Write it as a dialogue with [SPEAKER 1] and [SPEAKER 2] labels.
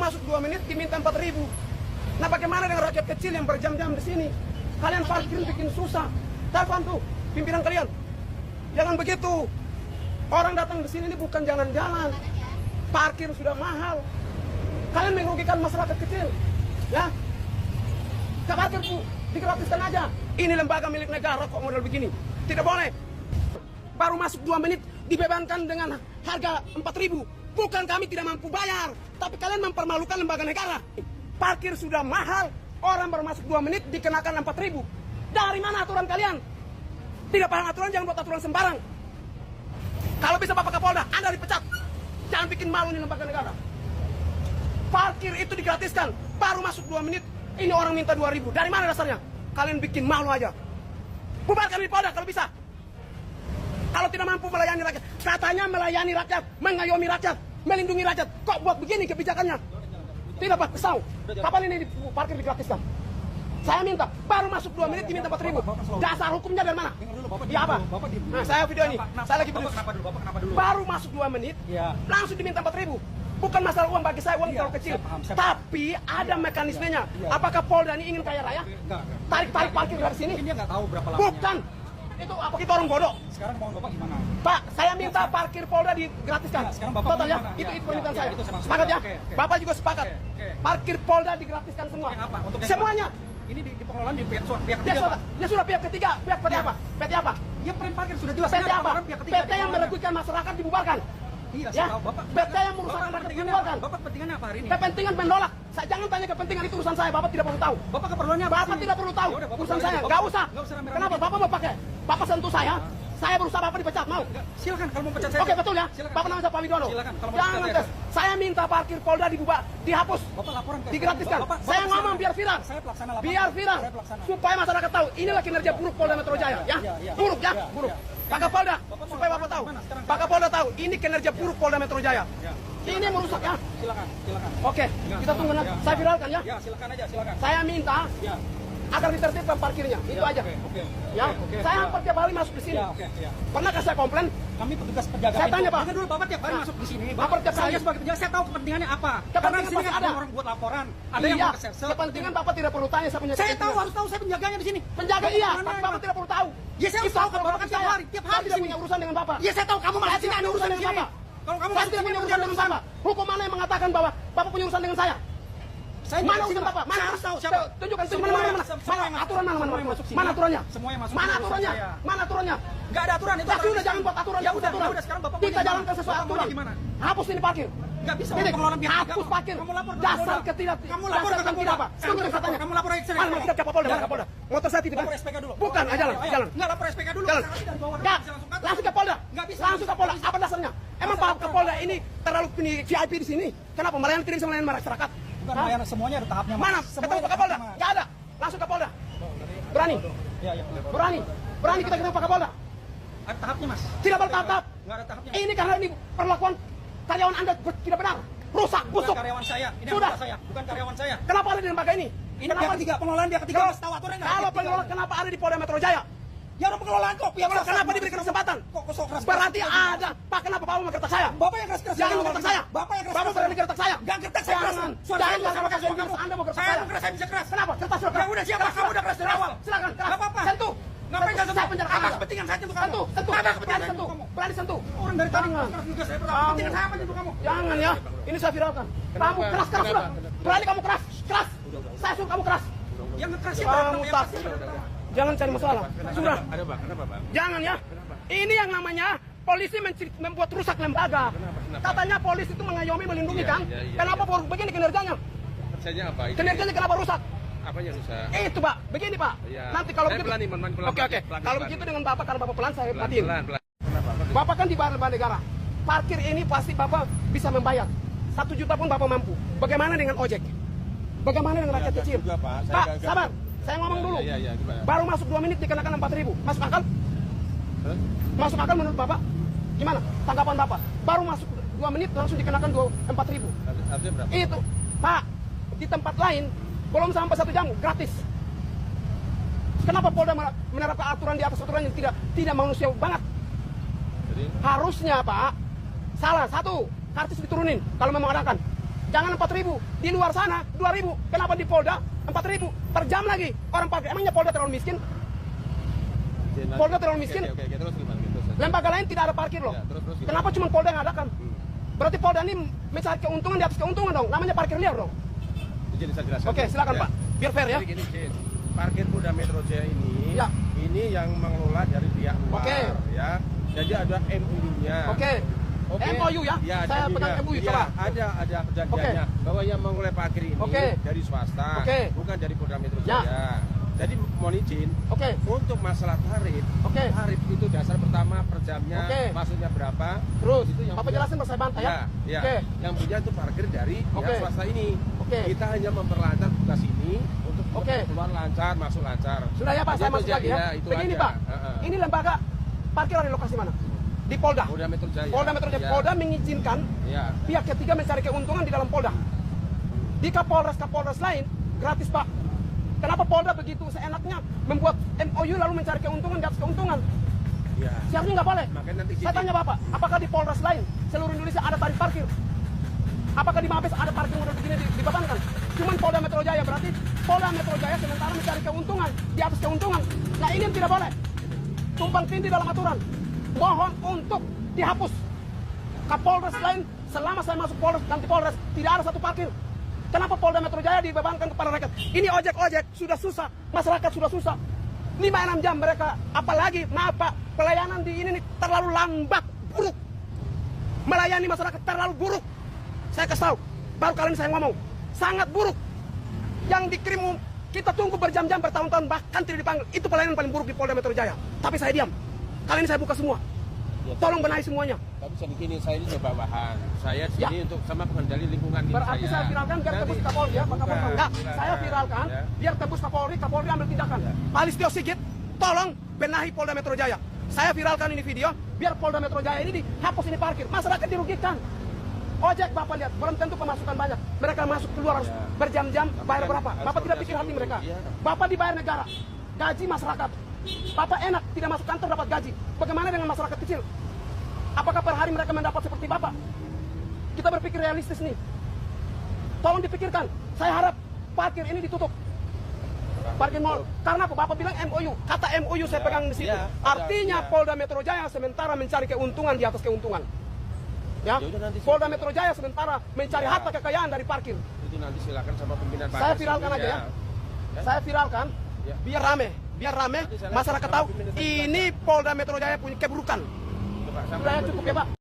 [SPEAKER 1] masuk 2 menit diminta 4.000. Nah bagaimana dengan rakyat kecil yang berjam-jam di sini? Kalian parkir bikin susah. Telepon tuh pimpinan kalian. Jangan begitu. Orang datang di sini ini bukan jalan-jalan. Parkir sudah mahal. Kalian merugikan masyarakat kecil. Ya. Ke parkir tuh digratiskan aja. Ini lembaga milik negara kok model begini. Tidak boleh. Baru masuk 2 menit dibebankan dengan harga 4.000. Bukan kami tidak mampu bayar, tapi kalian mempermalukan lembaga negara. Parkir sudah mahal, orang baru masuk 2 menit dikenakan 4.000. Dari mana aturan kalian? Tidak paham aturan, jangan buat aturan sembarang. Kalau bisa Bapak Kapolda, Anda dipecat. Jangan bikin malu nih lembaga negara. Parkir itu digratiskan, baru masuk 2 menit, ini orang minta 2.000. Dari mana dasarnya? Kalian bikin malu aja. Bubarkan di Polda kalau bisa. Kalau tidak mampu melayani rakyat, katanya melayani rakyat, mengayomi rakyat, melindungi rakyat. Kok buat begini kebijakannya? Tidak Pak, kesal. Kapan ini parkir digratiskan? Saya minta, baru masuk 2 menit diminta 4.000. Dasar hukumnya dari mana? Iya apa? Nah, saya video ini, saya lagi video. Baru masuk 2 menit, langsung diminta 4.000. Bukan masalah uang bagi saya, uang terlalu kecil. Tapi ada mekanismenya. Apakah Polda ini ingin kaya raya? Tarik-tarik parkir dari sini?
[SPEAKER 2] Dia nggak tahu berapa lama.
[SPEAKER 1] Bukan. Itu apa kita orang bodoh?
[SPEAKER 2] Sekarang mau Bapak gimana?
[SPEAKER 1] Pak, saya minta parkir Polda digratiskan.
[SPEAKER 2] Sekarang Bapak
[SPEAKER 1] total ya,
[SPEAKER 2] gimana?
[SPEAKER 1] itu permintaan
[SPEAKER 2] Ya,
[SPEAKER 1] saya.
[SPEAKER 2] itu saya maksud.
[SPEAKER 1] Sepakat ya?
[SPEAKER 2] Oke.
[SPEAKER 1] Bapak juga sepakat.
[SPEAKER 2] Oke.
[SPEAKER 1] Parkir Polda digratiskan semua.
[SPEAKER 2] Yang apa? Untuk yang
[SPEAKER 1] semuanya.
[SPEAKER 2] Ini di pengelolaan di pihak
[SPEAKER 1] Ya
[SPEAKER 2] ketiga,
[SPEAKER 1] sudah,
[SPEAKER 2] Pak.
[SPEAKER 1] ya sudah pihak ketiga. Pihak PT apa? PT apa?
[SPEAKER 2] Ya print parkir sudah jelas.
[SPEAKER 1] PT
[SPEAKER 2] Ada
[SPEAKER 1] apa?
[SPEAKER 2] pihak ketiga
[SPEAKER 1] PT yang
[SPEAKER 2] pengelolanya.
[SPEAKER 1] merugikan masyarakat dibubarkan.
[SPEAKER 2] Iya,
[SPEAKER 1] Ya,
[SPEAKER 2] saya tahu. Bapak
[SPEAKER 1] PT yang merusak
[SPEAKER 2] Bapak
[SPEAKER 1] rakyat
[SPEAKER 2] kepentingannya
[SPEAKER 1] dibubarkan.
[SPEAKER 2] apa? Bapak kepentingannya apa hari ini?
[SPEAKER 1] Kepentingan menolak. Saya jangan tanya kepentingan itu urusan saya. Bapak tidak perlu tahu.
[SPEAKER 2] Bapak keperluannya apa?
[SPEAKER 1] Bapak
[SPEAKER 2] sini?
[SPEAKER 1] tidak perlu tahu.
[SPEAKER 2] Ya udah, Bapak
[SPEAKER 1] Urusan
[SPEAKER 2] boleh
[SPEAKER 1] saya.
[SPEAKER 2] aja.
[SPEAKER 1] Nggak usah.
[SPEAKER 2] Nggak usah rame-rame.
[SPEAKER 1] Kenapa? Bapak mau pakai? Bapak sentuh saya. Saya berusaha Bapak dipecat. Mau?
[SPEAKER 2] Silakan kalau mau pecat saya.
[SPEAKER 1] Oke betul ya.
[SPEAKER 2] Silakan.
[SPEAKER 1] Bapak namanya Pak Widodo.
[SPEAKER 2] Silakan. Kalau mau
[SPEAKER 1] Jangan
[SPEAKER 2] pecat
[SPEAKER 1] tes. Saya minta parkir Polda dihapus.
[SPEAKER 2] Bapak laporan ke
[SPEAKER 1] Digratiskan.
[SPEAKER 2] Bapak
[SPEAKER 1] Saya ngomong biar viral.
[SPEAKER 2] Saya pelaksana laporan.
[SPEAKER 1] Biar viral.
[SPEAKER 2] Saya pelaksana.
[SPEAKER 1] Supaya masyarakat tahu inilah kinerja buruk Polda Metro Jaya ya.
[SPEAKER 2] Iya.
[SPEAKER 1] Buruk ya,
[SPEAKER 2] Iya,
[SPEAKER 1] buruk.
[SPEAKER 2] iya.
[SPEAKER 1] Pak Kapolda,
[SPEAKER 2] Bapak
[SPEAKER 1] supaya Bapak tahu.
[SPEAKER 2] gimana sekarang?
[SPEAKER 1] Pak Kapolda tahu ini kinerja buruk Polda Metro Jaya.
[SPEAKER 2] Ya.
[SPEAKER 1] Ini merusak ya.
[SPEAKER 2] Silakan.
[SPEAKER 1] Oke, kita tunggu nanti. Saya viralkan ya.
[SPEAKER 2] Ya, silakan aja, silakan.
[SPEAKER 1] Saya minta
[SPEAKER 2] Ya.
[SPEAKER 1] agar ditertibkan parkirnya. Itu aja.
[SPEAKER 2] Oke.
[SPEAKER 1] Ya.
[SPEAKER 2] Oke.
[SPEAKER 1] Saya hampir tiap hari masuk di sini.
[SPEAKER 2] Ya, oke, ya.
[SPEAKER 1] Pernahkah saya komplain?
[SPEAKER 2] Kami petugas penjaga.
[SPEAKER 1] Saya tanya, Pak.
[SPEAKER 2] Dengar dulu, Bapak tiap hari
[SPEAKER 1] Nah,
[SPEAKER 2] masuk di sini.
[SPEAKER 1] Bapak tiap
[SPEAKER 2] saya
[SPEAKER 1] hari.
[SPEAKER 2] sebagai penjaga, saya tahu kepentingannya apa. Karena
[SPEAKER 1] Kepentingan
[SPEAKER 2] di sini
[SPEAKER 1] pasti
[SPEAKER 2] kan
[SPEAKER 1] ada.
[SPEAKER 2] ada orang buat laporan. Ada yang
[SPEAKER 1] Iya,
[SPEAKER 2] mau kesel.
[SPEAKER 1] kepentingan Bapak tidak perlu tanya saya punya
[SPEAKER 2] Saya
[SPEAKER 1] kepentingan.
[SPEAKER 2] tahu, harus tahu saya penjaganya di sini.
[SPEAKER 1] Penjaga iya,
[SPEAKER 2] Mana
[SPEAKER 1] tapi
[SPEAKER 2] emang?
[SPEAKER 1] Bapak tidak perlu tahu.
[SPEAKER 2] Ya, saya harus tahu kan, Bapak kan tiap hari
[SPEAKER 1] Saya
[SPEAKER 2] di
[SPEAKER 1] tidak
[SPEAKER 2] sini.
[SPEAKER 1] punya urusan dengan Bapak.
[SPEAKER 2] Ya, saya tahu kamu
[SPEAKER 1] Saya
[SPEAKER 2] masih sini
[SPEAKER 1] tidak
[SPEAKER 2] ada
[SPEAKER 1] punya
[SPEAKER 2] urusan
[SPEAKER 1] dengan
[SPEAKER 2] di sini.
[SPEAKER 1] Bapak.
[SPEAKER 2] Kalau kamu
[SPEAKER 1] Saya
[SPEAKER 2] masih
[SPEAKER 1] tidak
[SPEAKER 2] sini
[SPEAKER 1] punya
[SPEAKER 2] ada
[SPEAKER 1] urusan dengan Bapak. Hukum mana yang mengatakan bahwa Bapak punya urusan dengan saya?
[SPEAKER 2] Saya
[SPEAKER 1] Mana
[SPEAKER 2] di sini,
[SPEAKER 1] urusan Bapak? Mana?
[SPEAKER 2] Saya harus tahu siapa.
[SPEAKER 1] Tunjukkan
[SPEAKER 2] Semua
[SPEAKER 1] mana
[SPEAKER 2] yang masuk
[SPEAKER 1] aturan mana?
[SPEAKER 2] semua yang masuk sini.
[SPEAKER 1] Mana aturannya?
[SPEAKER 2] Semua yang masuk
[SPEAKER 1] Mana
[SPEAKER 2] sini urusan
[SPEAKER 1] aturannya?
[SPEAKER 2] saya.
[SPEAKER 1] Mana aturannya?
[SPEAKER 2] Enggak ada aturan itu.
[SPEAKER 1] Ya
[SPEAKER 2] aturan
[SPEAKER 1] sudah
[SPEAKER 2] di
[SPEAKER 1] jangan
[SPEAKER 2] sini.
[SPEAKER 1] buat aturan.
[SPEAKER 2] Ya
[SPEAKER 1] buat
[SPEAKER 2] udah,
[SPEAKER 1] aturan.
[SPEAKER 2] sekarang Bapak
[SPEAKER 1] Kita
[SPEAKER 2] mau
[SPEAKER 1] jalankan sesuai
[SPEAKER 2] Bapak maunya
[SPEAKER 1] aturan.
[SPEAKER 2] gimana?
[SPEAKER 1] Hapus ini parkir.
[SPEAKER 2] Enggak bisa
[SPEAKER 1] Titik.
[SPEAKER 2] pengelolaan pihak ketiga.
[SPEAKER 1] Hapus parkir.
[SPEAKER 2] Kamu lapor ke
[SPEAKER 1] Dasar
[SPEAKER 2] Kapolda.
[SPEAKER 1] ketidak.
[SPEAKER 2] Kamu lapor ke Kapolda.
[SPEAKER 1] Apa? Tunggu katanya.
[SPEAKER 2] Kamu lapor ke
[SPEAKER 1] Mana kita ke Kapolda?
[SPEAKER 2] Jalan.
[SPEAKER 1] Kapolda. Motor saya titip.
[SPEAKER 2] Lapor SPK dulu.
[SPEAKER 1] Bukan, jalan.
[SPEAKER 2] Enggak lapor SPK dulu.
[SPEAKER 1] Jalan.
[SPEAKER 2] Sekarang dari bawah
[SPEAKER 1] Enggak,
[SPEAKER 2] bisa langsung kantor.
[SPEAKER 1] langsung ke Polda.
[SPEAKER 2] Nggak bisa.
[SPEAKER 1] Langsung ke Polda. Apa dasarnya? Emang Pak Kapolda ini terlalu VIP di sini? Kenapa melayani tidak bisa melayani masyarakat?
[SPEAKER 2] Bukan
[SPEAKER 1] Hah?
[SPEAKER 2] melayani, semuanya ada tahapnya. Mas.
[SPEAKER 1] Mana?
[SPEAKER 2] Semuanya
[SPEAKER 1] Ketemu
[SPEAKER 2] ada
[SPEAKER 1] Pak Kapolda?
[SPEAKER 2] tahapnya, Mas.
[SPEAKER 1] Enggak ada. Langsung ke Polda. Berani?
[SPEAKER 2] Iya.
[SPEAKER 1] Berani? Berani kita ketemu Pak Kapolda?
[SPEAKER 2] Ada tahapnya, Mas.
[SPEAKER 1] Tidak bertahap.
[SPEAKER 2] Enggak ada tahapnya.
[SPEAKER 1] Ini karena ini perlakuan karyawan Anda tidak benar. Rusak,
[SPEAKER 2] Bukan
[SPEAKER 1] busuk.
[SPEAKER 2] karyawan saya. Ini
[SPEAKER 1] Sudah.
[SPEAKER 2] anggota saya, bukan karyawan saya.
[SPEAKER 1] Kenapa ada di lembaga ini?
[SPEAKER 2] Ini
[SPEAKER 1] Kenapa?
[SPEAKER 2] pihak ketiga, pengelolaan pihak ketiga. Mas tahu aturan enggak?
[SPEAKER 1] Kalau pengelola kenapa ada di Polda Metro Jaya?
[SPEAKER 2] Ya udah pengelolaan kok. Pihak
[SPEAKER 1] Pengelola
[SPEAKER 2] swasta.
[SPEAKER 1] kenapa diberikan kesempatan?
[SPEAKER 2] Kok sok keras?
[SPEAKER 1] Berarti ada. Pak kenapa Bapak menggertak saya?
[SPEAKER 2] Bapak yang keras-keras.
[SPEAKER 1] Jangan menggertak saya.
[SPEAKER 2] Bapak yang
[SPEAKER 1] Bapak
[SPEAKER 2] keras-keras.
[SPEAKER 1] berani gertak saya.
[SPEAKER 2] Enggak gertak saya keras.
[SPEAKER 1] Jangan.
[SPEAKER 2] Suara
[SPEAKER 1] Jangan
[SPEAKER 2] saya
[SPEAKER 1] sama
[SPEAKER 2] keras.
[SPEAKER 1] kasus yang Anda mau gertak
[SPEAKER 2] Saya
[SPEAKER 1] saya.
[SPEAKER 2] mau keras, saya bisa keras.
[SPEAKER 1] Kenapa? Kertas sudah
[SPEAKER 2] Ya udah siapa? Kamu udah keras dari awal.
[SPEAKER 1] Silakan. Keras.
[SPEAKER 2] Enggak apa-apa.
[SPEAKER 1] Sentuh.
[SPEAKER 2] Ngapain enggak
[SPEAKER 1] Saya
[SPEAKER 2] sentuh?
[SPEAKER 1] penjara
[SPEAKER 2] Apa
[SPEAKER 1] kamu.
[SPEAKER 2] kepentingan saya untuk kamu?
[SPEAKER 1] Sentuh. Sentuh.
[SPEAKER 2] Apa kepentingan
[SPEAKER 1] Berani
[SPEAKER 2] saya
[SPEAKER 1] sentuh.
[SPEAKER 2] untuk kamu?
[SPEAKER 1] Berani sentuh.
[SPEAKER 2] Orang dari tadi
[SPEAKER 1] Jangan.
[SPEAKER 2] keras juga saya berapa?
[SPEAKER 1] Kamu.
[SPEAKER 2] Kepentingan saya apa untuk kamu?
[SPEAKER 1] Jangan ya. Ini saya viralkan. Kamu keras sudah. Berani kamu keras. Keras. Saya suruh kamu keras.
[SPEAKER 2] Yang ngekeras siapa?
[SPEAKER 1] Kamu
[SPEAKER 2] Yang
[SPEAKER 1] tas.
[SPEAKER 2] keras.
[SPEAKER 1] Jangan cari masalah. Sudah.
[SPEAKER 3] Ada Pak, kenapa Pak?
[SPEAKER 1] Jangan ya. Ini yang namanya polisi membuat rusak lembaga. Katanya polisi itu mengayomi, melindungi
[SPEAKER 3] Iya,
[SPEAKER 1] kan?
[SPEAKER 3] iya, iya.
[SPEAKER 1] Kenapa begini kinerjanya?
[SPEAKER 3] Kerjanya apa? Itu
[SPEAKER 1] Kinerjanya kenapa rusak?
[SPEAKER 3] apanya rusak?
[SPEAKER 1] Itu Pak, begini Pak.
[SPEAKER 3] Iya.
[SPEAKER 1] Nanti kalau
[SPEAKER 3] Saya
[SPEAKER 1] begitu.
[SPEAKER 3] pelan nih, pelan.
[SPEAKER 1] Oke. Kalau begitu dengan Bapak, karena Bapak pelan saya perhatiin.
[SPEAKER 3] Pelan. Kenapa?
[SPEAKER 1] Bapak kan di lembaga negara. Parkir ini pasti Bapak bisa membayar. 1 juta pun Bapak mampu. Bagaimana dengan ojek? Bagaimana dengan rakyat kecil?
[SPEAKER 3] juga, Pak. Saya
[SPEAKER 1] Pak,
[SPEAKER 3] gagal.
[SPEAKER 1] sabar. Saya ngomong dulu.
[SPEAKER 3] Iya, gimana?
[SPEAKER 1] Baru masuk 2 menit dikenakan 4.000. Masuk akal?
[SPEAKER 3] Hah?
[SPEAKER 1] Masuk akal menurut Bapak? Gimana tanggapan Bapak? Baru masuk 2 menit langsung dikenakan 4.000.
[SPEAKER 3] Artinya berapa?
[SPEAKER 1] Itu, Pak, di tempat lain belum sampai 1 jam gratis. Kenapa Polda menerapkan aturan di atas aturan yang tidak manusiawi banget?
[SPEAKER 3] Jadi
[SPEAKER 1] Harusnya Pak, salah satu, karcis diturunin kalau memang ada kan. Jangan 4.000. Di luar sana 2.000. Kenapa di Polda 4.000 per jam lagi orang parkir? Emangnya Polda terlalu miskin? Polda terlalu miskin?
[SPEAKER 3] Oke, terus gimana? Terus.
[SPEAKER 1] Lembaga lain tidak ada parkir loh.
[SPEAKER 3] Ya, terus gimana?
[SPEAKER 1] Kenapa cuma Polda yang adakan? Berarti Polda ini mencari keuntungan di atas keuntungan dong. Namanya parkir liar dong.
[SPEAKER 3] Jadi saya jelaskan.
[SPEAKER 1] Oke, silakan Pak. Biar fair ya.
[SPEAKER 3] Jadi gini, Jin. Parkir Polda Metro Jaya ini,
[SPEAKER 1] Ya.
[SPEAKER 3] ini yang mengelola dari pihak luar,
[SPEAKER 1] Oke.
[SPEAKER 3] ya. Jadi ada MOU-nya.
[SPEAKER 1] Oke.
[SPEAKER 3] Oke.
[SPEAKER 1] MOU ya? Saya
[SPEAKER 3] jadi
[SPEAKER 1] pegang MOU,
[SPEAKER 3] ya,
[SPEAKER 1] coba.
[SPEAKER 3] ada perjanjiannya bahwa yang mengelola parkir ini
[SPEAKER 1] Oke.
[SPEAKER 3] dari swasta,
[SPEAKER 1] Oke.
[SPEAKER 3] bukan dari Polda Metro
[SPEAKER 1] Ya.
[SPEAKER 3] Jaya. Jadi mohon izin,
[SPEAKER 1] Oke.
[SPEAKER 3] untuk masalah tarif,
[SPEAKER 1] Oke.
[SPEAKER 3] tarif itu dasar pertama per jamnya,
[SPEAKER 1] Oke.
[SPEAKER 3] maksudnya berapa?
[SPEAKER 1] Terus,
[SPEAKER 3] Itu yang
[SPEAKER 1] Bapak
[SPEAKER 3] punya-
[SPEAKER 1] jelasin Pak, saya bantah ya.
[SPEAKER 3] Ya,
[SPEAKER 1] Oke.
[SPEAKER 3] yang punya itu parkir dari
[SPEAKER 1] Oke.
[SPEAKER 3] pihak swasta ini.
[SPEAKER 1] Oke.
[SPEAKER 3] Kita hanya memperlancar tugas ini untuk
[SPEAKER 1] Oke.
[SPEAKER 3] keluar lancar, masuk lancar.
[SPEAKER 1] Sudah ya Pak, saya
[SPEAKER 3] Itu
[SPEAKER 1] masuk
[SPEAKER 3] aja,
[SPEAKER 1] lagi ya.
[SPEAKER 3] itu
[SPEAKER 1] Begini
[SPEAKER 3] aja.
[SPEAKER 1] Pak,
[SPEAKER 3] Heeh.
[SPEAKER 1] ini lembaga parkir ada di lokasi mana? Di Polda.
[SPEAKER 3] Polda Metro Jaya.
[SPEAKER 1] Polda Metro Jaya.
[SPEAKER 3] Ya.
[SPEAKER 1] Polda mengizinkan
[SPEAKER 3] Ya.
[SPEAKER 1] pihak ketiga mencari keuntungan di dalam Polda. Di Kapolres lain gratis Pak. Kenapa Polda begitu seenaknya membuat MOU lalu mencari keuntungan di atas keuntungan?
[SPEAKER 3] Ya.
[SPEAKER 1] Seharusnya nggak boleh.
[SPEAKER 3] Makanya nanti
[SPEAKER 1] Saya tanya Bapak, apakah di Polres lain seluruh Indonesia ada tarif parkir? Apakah di Mabes ada parkir model begini dibebankan? Cuman Polda Metro Jaya, berarti Polda Metro Jaya sementara mencari keuntungan di atas keuntungan. Nah ini yang tidak boleh. Tumpang tindih dalam aturan. Mohon untuk dihapus. Kapolres lain selama saya masuk Polres nanti Polres tidak ada satu parkir. Kenapa Polda Metro Jaya dibebankan kepada rakyat? Ini ojek-ojek sudah susah, masyarakat sudah susah. 5-6 jam mereka, apalagi maaf Pak, pelayanan di ini nih terlalu lambat, buruk. Melayani masyarakat terlalu buruk. Saya kasih tahu, baru kali ini saya ngomong, sangat buruk. Yang dikirim kita tunggu berjam-jam, bertahun-tahun, bahkan tidak dipanggil. Itu pelayanan paling buruk di Polda Metro Jaya. Tapi saya diam. Kali ini saya buka semua.
[SPEAKER 3] Ya,
[SPEAKER 1] Tolong benahi semuanya.
[SPEAKER 3] Tapi jadi gini, saya ini coba bahan. Saya
[SPEAKER 1] Ya.
[SPEAKER 3] sini untuk sama pengendali lingkungan ini
[SPEAKER 1] Berarti saya viralkan biar tebus Kapolri ya, Pak Kapolri. Enggak, saya viralkan
[SPEAKER 3] Ya.
[SPEAKER 1] biar tebus Kapolri, Kapolri ambil tindakan. Pak Listio Sigit, tolong benahi Polda Metro Jaya. Saya viralkan ini video, biar Polda Metro Jaya ini dihapus ini parkir. Masyarakat dirugikan. Ojek Bapak lihat, belum tentu pemasukan banyak. Mereka masuk keluar harus berjam-jam, bayar berapa? Bapak tidak pikir hati mereka. Bapak dibayar negara, gaji masyarakat. Bapak enak, tidak masuk kantor dapat gaji. Bagaimana dengan masyarakat kecil? Apakah per hari mereka mendapat seperti Bapak? Kita berpikir realistis nih. Tolong dipikirkan. Saya harap parkir ini ditutup. Parkir mall. Karena apa? Bapak bilang MOU. Kata MOU saya pegang di situ.
[SPEAKER 3] Ya,
[SPEAKER 1] Artinya
[SPEAKER 3] ya.
[SPEAKER 1] Polda Metro Jaya sementara mencari keuntungan di atas keuntungan. Ya.
[SPEAKER 3] Yaudah, nanti
[SPEAKER 1] Polda Metro Jaya sementara mencari harta kekayaan dari parkir.
[SPEAKER 3] Itu nanti silakan sama pimpinan
[SPEAKER 1] Saya
[SPEAKER 3] parkir
[SPEAKER 1] viralkan
[SPEAKER 3] sendiri
[SPEAKER 1] aja ya. Saya viralkan
[SPEAKER 3] Ya.
[SPEAKER 1] biar rame,
[SPEAKER 3] Nanti saya
[SPEAKER 1] masyarakat
[SPEAKER 3] sama
[SPEAKER 1] tahu
[SPEAKER 3] pimpinan
[SPEAKER 1] ini Polda Metro Jaya punya keburukan.
[SPEAKER 3] Coba, sama
[SPEAKER 1] Sudah ya, cukup ya Pak.